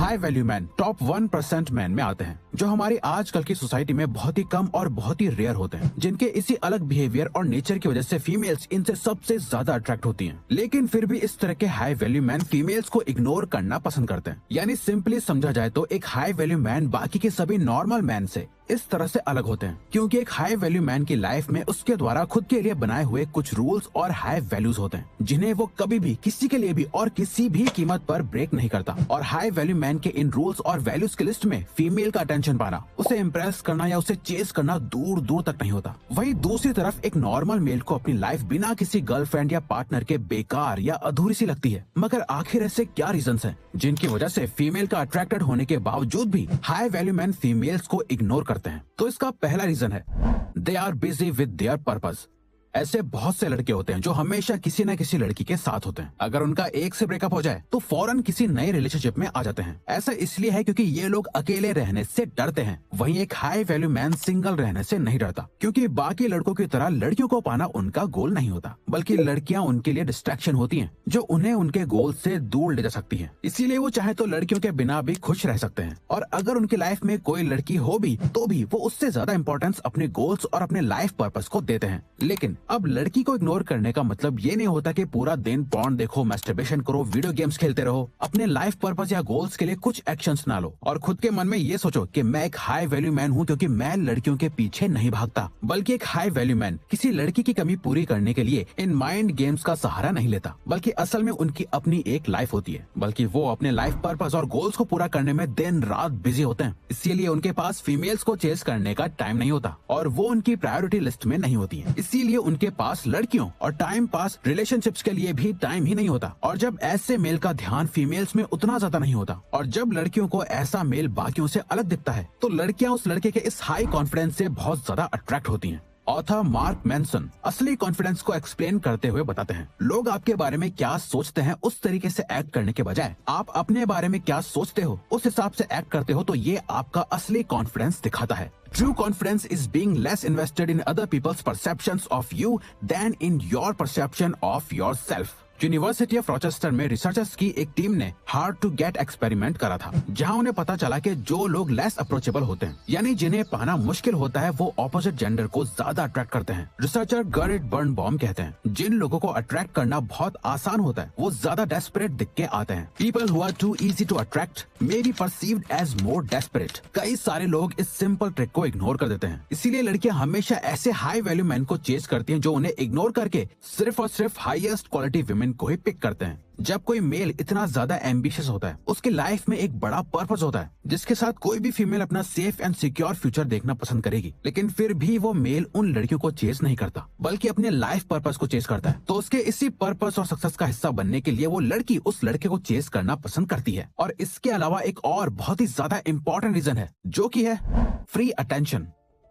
High value man top 1% man में आते हैं, जो हमारी आजकल की सोसाइटी में बहुत ही कम और बहुत ही रेयर होते हैं, जिनके इसी अलग बिहेवियर और नेचर की वजह से फीमेल्स इनसे सबसे ज्यादा अट्रैक्ट होती हैं। लेकिन फिर भी इस तरह के हाई वैल्यू मैन फीमेल्स को इग्नोर करना पसंद करते हैं। यानी सिंपली समझा जाए तो एक हाई वैल्यू मैन बाकी के सभी नॉर्मल मैन से इस तरह से अलग होते हैं, क्योंकि एक हाई वैल्यू मैन की लाइफ में उसके द्वारा खुद के लिए बनाए हुए कुछ रूल्स और हाई वैल्यूज होते हैं, जिन्हें वो कभी भी किसी के लिए भी और किसी भी कीमत पर ब्रेक नहीं करता। और हाई वैल्यू मैन के इन रूल्स और वैल्यूज की लिस्ट में फीमेल का अटेंशन पाना, उसे इम्प्रेस करना या उसे चेस करना दूर दूर तक नहीं होता। वहीं दूसरी तरफ एक नॉर्मल मेल को अपनी लाइफ बिना किसी गर्लफ्रेंड या पार्टनर के बेकार या अधूरी सी लगती है। मगर आखिर ऐसे क्या रीजंस हैं जिनकी वजह से फीमेल का अट्रैक्टेड होने के बावजूद भी हाई वैल्यू मैन फीमेल्स को इग्नोर करते हैं? तो इसका पहला रीजन है they are busy with their purpose. ऐसे बहुत से लड़के होते हैं जो हमेशा किसी न किसी लड़की के साथ होते हैं। अगर उनका एक से ब्रेकअप हो जाए तो फौरन किसी नए रिलेशनशिप में आ जाते हैं। ऐसा इसलिए है क्योंकि ये लोग अकेले रहने से डरते हैं। वहीं एक हाई वैल्यू मैन सिंगल रहने से नहीं डरता, क्योंकि बाकी लड़कों की तरह लड़कियों को पाना उनका गोल नहीं होता, बल्कि लड़कियां उनके लिए डिस्ट्रैक्शन होती हैं, जो उन्हें उनके गोल से दूर ले जा सकती है। इसीलिए वो चाहे तो लड़कियों के बिना भी खुश रह सकते हैं, और अगर उनकी लाइफ में कोई लड़की हो भी तो भी वो उससे ज्यादा इंपॉर्टेंस अपने गोल्स और अपने लाइफ पर्पस को देते हैं। लेकिन अब लड़की को इग्नोर करने का मतलब ये नहीं होता कि पूरा दिन पॉर्न देखो, मैस्टरबेशन करो, वीडियो गेम्स खेलते रहो। अपने लाइफ पर्पस या गोल्स के लिए कुछ एक्शंस ना लो और खुद के मन में ये सोचो कि मैं एक हाई वैल्यू मैन हूँ क्योंकि मैं लड़कियों के पीछे नहीं भागता। बल्कि एक हाई वैल्यू मैन किसी लड़की की कमी पूरी करने के लिए इन माइंड गेम्स का सहारा नहीं लेता, बल्कि असल में उनकी अपनी एक लाइफ होती है। बल्कि वो अपने लाइफ पर्पस और गोल्स को पूरा करने में दिन रात बिजी होते हैं। इसीलिए उनके पास फीमेल्स को चेस करने का टाइम नहीं होता और वो उनकी प्रायोरिटी लिस्ट में नहीं होती है। इसीलिए उनके पास लड़कियों और टाइम पास रिलेशनशिप्स के लिए भी टाइम ही नहीं होता। और जब ऐसे मेल का ध्यान फीमेल्स में उतना ज्यादा नहीं होता और जब लड़कियों को ऐसा मेल बाकियों से अलग दिखता है तो लड़कियां उस लड़के के इस हाई कॉन्फिडेंस से बहुत ज्यादा अट्रैक्ट होती हैं। ऑथर मार्क मैनसन असली कॉन्फिडेंस को एक्सप्लेन करते हुए बताते हैं, लोग आपके बारे में क्या सोचते हैं उस तरीके से एक्ट करने के बजाय आप अपने बारे में क्या सोचते हो उस हिसाब से एक्ट करते हो, तो ये आपका असली कॉन्फिडेंस दिखाता है। True confidence is being less invested in other people's perceptions of you than in your perception of yourself. University of Rochester में रिसर्चर्स की एक टीम ने हार्ड टू गेट एक्सपेरिमेंट करा था, जहां उन्हें पता चला कि जो लोग लेस अप्रोचेबल होते हैं, यानी जिन्हें पाना मुश्किल होता है, वो ऑपोजिट जेंडर को ज्यादा अट्रैक्ट करते हैं। रिसर्चर गैरेट बर्नबॉम कहते हैं, जिन लोगों को अट्रैक्ट करना बहुत आसान होता है वो ज्यादा डेस्परेट दिख के आते हैं। People who are too easy to attract may be perceived as more desperate. कई सारे लोग इस सिंपल ट्रिक को इग्नोर कर देते हैं। इसीलिए लड़कियां हमेशा ऐसे हाई वैल्यू मैन को चेस करती हैं जो उन्हें इग्नोर करके सिर्फ और सिर्फ हाईएस्ट क्वालिटी विमेन को ही पिक करते हैं। जब कोई मेल इतना ज्यादा एम्बिशियस होता है, उसकी लाइफ में एक बड़ा पर्पस होता है जिसके साथ कोई भी फीमेल अपना सेफ एंड सिक्योर फ्यूचर देखना पसंद करेगी, लेकिन फिर भी वो मेल उन लड़कियों को चेस नहीं करता बल्कि अपने लाइफ पर्पस को चेस करता है। तो उसके इसी पर्पस और सक्सेस का हिस्सा बनने के लिए वो लड़की उस लड़के को चेस करना पसंद करती है। और इसके अलावा एक और बहुत ही ज्यादा इंपॉर्टेंट रीजन है, जो कि है फ्री अटेंशन।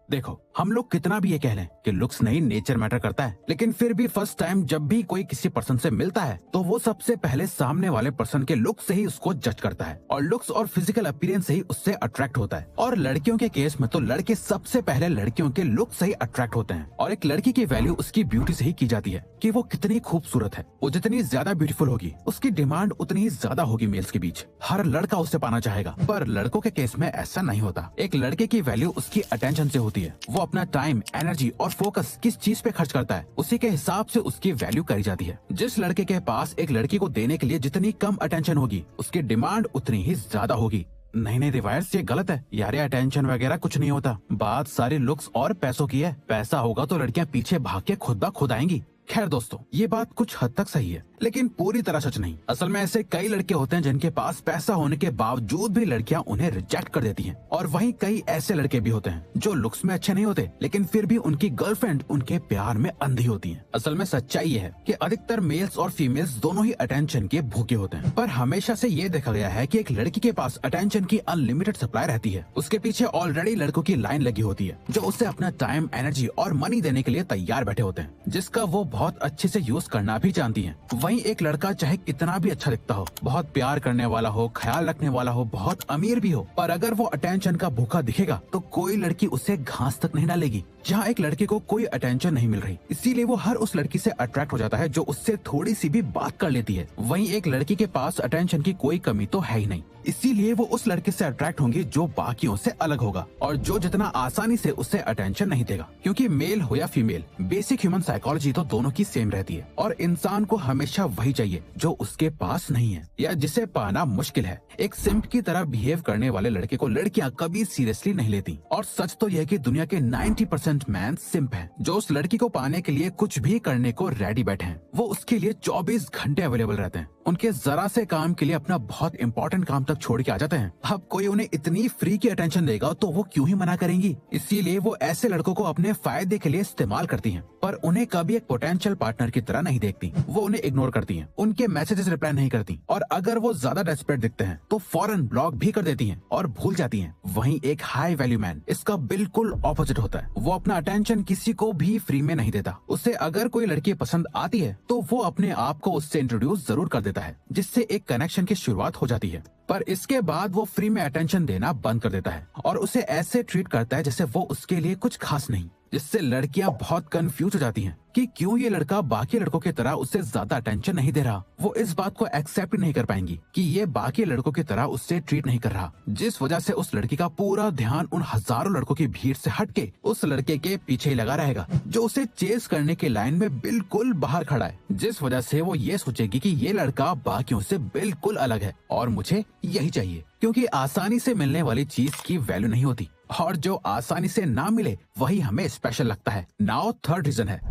देखो, हम लोग कितना भी ये कह लें कि लुक्स नहीं नेचर मैटर करता है, लेकिन फिर भी फर्स्ट टाइम जब भी कोई किसी पर्सन से मिलता है तो वो सबसे पहले सामने वाले पर्सन के लुक से ही उसको जज करता है और लुक्स और फिजिकल अपीयरेंस से ही उससे अट्रैक्ट होता है। और लड़कियों के केस में तो लड़के सबसे पहले लड़कियों के लुक से ही अट्रैक्ट होते हैं। और एक लड़की की वैल्यू उसकी ब्यूटी से ही की जाती है कि वो कितनी खूबसूरत है। वो जितनी ज्यादा ब्यूटीफुल होगी उसकी डिमांड उतनी ही ज्यादा होगी मेल्स के बीच। हर लड़का उसे पाना चाहेगा, पर लड़कों के केस में ऐसा नहीं होता। एक लड़के की वैल्यू उसकी अटेंशन से होती है। वो अपना टाइम, एनर्जी और फोकस किस चीज पे खर्च करता है, उसी के हिसाब से उसकी वैल्यू करी जाती है। जिस लड़के के पास एक लड़की को देने के लिए जितनी कम अटेंशन होगी, उसकी डिमांड उतनी ही ज्यादा होगी। नहीं रिवायर्स, ये गलत है यार, ये अटेंशन वगैरह कुछ नहीं होता। बात सारी लुक्स और पैसों की है। पैसा होगा तो लड़कियां पीछे भाग के खुद ब खुद आएंगी। खैर दोस्तों, ये बात कुछ हद तक सही है, लेकिन पूरी तरह सच नहीं। असल में ऐसे कई लड़के होते हैं जिनके पास पैसा होने के बावजूद भी लड़कियां उन्हें रिजेक्ट कर देती हैं। और वहीं कई ऐसे लड़के भी होते हैं जो लुक्स में अच्छे नहीं होते, लेकिन फिर भी उनकी गर्लफ्रेंड उनके प्यार में अंधी होती है। असल में सच्चाई ये है कि अधिकतर मेल्स और फीमेल्स दोनों ही अटेंशन के भूखे होते हैं, पर हमेशा से ये देखा गया है कि एक लड़की के पास अटेंशन की अनलिमिटेड सप्लाई रहती है। उसके पीछे ऑलरेडी लड़कों की लाइन लगी होती है जो उसे अपना टाइम, एनर्जी और मनी देने के लिए तैयार बैठे होते हैं, जिसका वो बहुत अच्छे से यूज करना भी जानती हैं। वहीं एक लड़का चाहे कितना भी अच्छा दिखता हो, बहुत प्यार करने वाला हो, ख्याल रखने वाला हो, बहुत अमीर भी हो, पर अगर वो अटेंशन का भूखा दिखेगा तो कोई लड़की उसे घास तक नहीं डालेगी। जहाँ एक लड़के को कोई अटेंशन नहीं मिल रही, इसीलिए वो हर उस लड़की से अट्रैक्ट हो जाता है जो उससे थोड़ी सी भी बात कर लेती है। वहीं एक लड़की के पास अटेंशन की कोई कमी तो है ही नहीं, इसीलिए वो उस लड़के से अट्रैक्ट होंगी जो बाकियों से अलग होगा और जो जितना आसानी से उससे अटेंशन नहीं देगा। क्योंकि मेल हो या फीमेल, बेसिक ह्यूमन साइकोलॉजी तो दोनों की सेम रहती है और इंसान को हमेशा वही चाहिए जो उसके पास नहीं है या जिसे पाना मुश्किल है। एक सिम्प की तरह बिहेव करने वाले लड़के को लड़कियां कभी सीरियसली नहीं लेती और सच तो यह कि दुनिया के 90% मैन सिम्प हैं, जो उस लड़की को पाने के लिए कुछ भी करने को रेडी बैठे हैं। वो उसके लिए 24 घंटे अवेलेबल रहते हैं। उनके जरा से काम के लिए अपना बहुत इंपॉर्टेंट काम तक छोड़ के आ जाते हैं। अब कोई उन्हें इतनी फ्री की अटेंशन देगा तो वो क्यों ही मना करेंगी। इसीलिए वो ऐसे लड़कों को अपने फायदे के लिए इस्तेमाल करती हैं, पर उन्हें कभी एक पोटेंशियल पार्टनर की तरह नहीं देखती। वो उन्हें इग्नोर करती हैं, उनके मैसेजेस रिप्लाई नहीं करती और अगर वो ज्यादा डेस्परेट दिखते हैं तो फौरन ब्लॉक भी कर देती हैं और भूल जाती हैं। वहीं एक हाई वैल्यू मैन इसका बिल्कुल ऑपोजिट होता है। वो अपना अटेंशन किसी को भी फ्री में नहीं देता। उसे अगर कोई लड़की पसंद आती है तो वो अपने आप को उससे इंट्रोड्यूस जरूर कर देता है, जिससे एक कनेक्शन की शुरुआत हो जाती है। पर इसके बाद वो फ्री में अटेंशन देना बंद कर देता है और उसे ऐसे ट्रीट करता है जैसे वो उसके लिए कुछ खास नहीं, जिससे लड़कियां बहुत कंफ्यूज हो जाती हैं कि क्यों ये लड़का बाकी लड़कों की तरह उससे ज्यादा अटेंशन नहीं दे रहा। वो इस बात को एक्सेप्ट नहीं कर पाएंगी कि ये बाकी लड़कों की तरह उससे ट्रीट नहीं कर रहा, जिस वजह से उस लड़की का पूरा ध्यान उन हजारों लड़कों की भीड़ से हटके उस लड़के के पीछे ही लगा रहेगा जो उसे चेस करने के लाइन में बिल्कुल बाहर खड़ा है। जिस वजह से वो ये सोचेगी कि ये लड़का बाकियों से बिल्कुल अलग है और मुझे यही चाहिए, क्योंकि आसानी से मिलने वाली चीज की वैल्यू नहीं होती और जो आसानी से ना मिले वही हमें स्पेशल लगता है। नाउ थर्ड रीजन है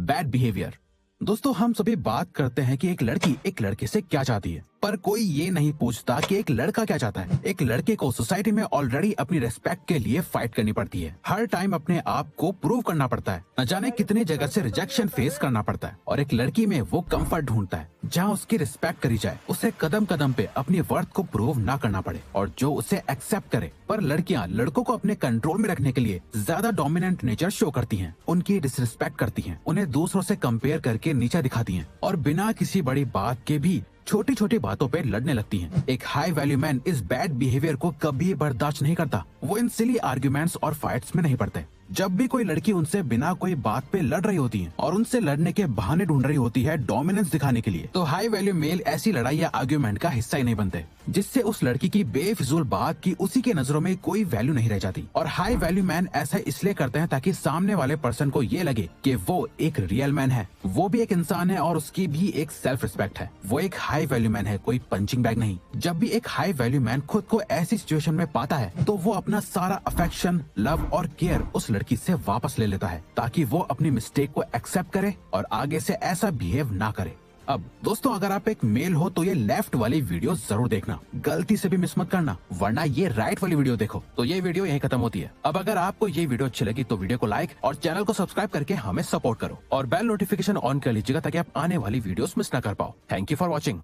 बैड बिहेवियर। दोस्तों, हम सभी बात करते हैं कि एक लड़की एक लड़के से क्या चाहती है, पर कोई ये नहीं पूछता कि एक लड़का क्या चाहता है। एक लड़के को सोसाइटी में ऑलरेडी अपनी रिस्पेक्ट के लिए फाइट करनी पड़ती है, हर टाइम अपने आप को प्रूव करना पड़ता है, न जाने कितने जगह से रिजेक्शन फेस करना पड़ता है और एक लड़की में वो कंफर्ट ढूंढता है जहाँ उसकी रिस्पेक्ट करी जाए, उसे कदम कदम पे अपनी वर्थ को प्रूव ना करना पड़े और जो उसे एक्सेप्ट करे। पर लड़कियाँ लड़कों को अपने कंट्रोल में रखने के लिए ज्यादा डोमिनेंट नेचर शो करती हैं, उनकी डिसरिस्पेक्ट करती हैं, उन्हें दूसरों से कंपेयर करके नीचा दिखाती हैं और बिना किसी बड़ी बात के भी छोटी छोटी बातों पे लड़ने लगती हैं। एक हाई वैल्यू मैन इस बैड बिहेवियर को कभी बर्दाश्त नहीं करता। वो इन सिली आर्ग्यूमेंट्स और फाइट्स में नहीं पड़ते। जब भी कोई लड़की उनसे बिना कोई बात पे लड़ रही होती है और उनसे लड़ने के बहाने ढूंढ रही होती है डोमिनेंस दिखाने के लिए, तो हाई वैल्यू मेल ऐसी लड़ाई या आर्ग्यूमेंट का हिस्सा ही नहीं बनते, जिससे उस लड़की की बेफिजूल बात की उसी के नजरों में कोई वैल्यू नहीं रह जाती। और हाई वैल्यू मैन ऐसा इसलिए करते हैं ताकि सामने वाले पर्सन को ये लगे कि वो एक रियल मैन है, वो भी एक इंसान है और उसकी भी एक सेल्फ रिस्पेक्ट है। वो एक हाई वैल्यू मैन है, कोई पंचिंग बैग नहीं। जब भी एक हाई वैल्यू मैन खुद को ऐसी सिचुएशन में पाता है तो वो अपना सारा अफेक्शन, लव और केयर उस लड़की से वापस ले लेता है ताकि वो अपनी मिस्टेक को एक्सेप्ट करे और आगे से ऐसा बिहेव ना करे। अब दोस्तों, अगर आप एक मेल हो तो ये लेफ्ट वाली वीडियो जरूर देखना, गलती से भी मिस मत करना, वरना ये राइट वाली वीडियो देखो। तो ये वीडियो यहीं खत्म होती है। अब अगर आपको ये वीडियो अच्छी लगी तो वीडियो को लाइक और चैनल को सब्सक्राइब करके हमें सपोर्ट करो और बेल नोटिफिकेशन ऑन कर लीजिएगा ताकि आप आने वाली वीडियोस मिस ना कर पाओ। Thank you for watching.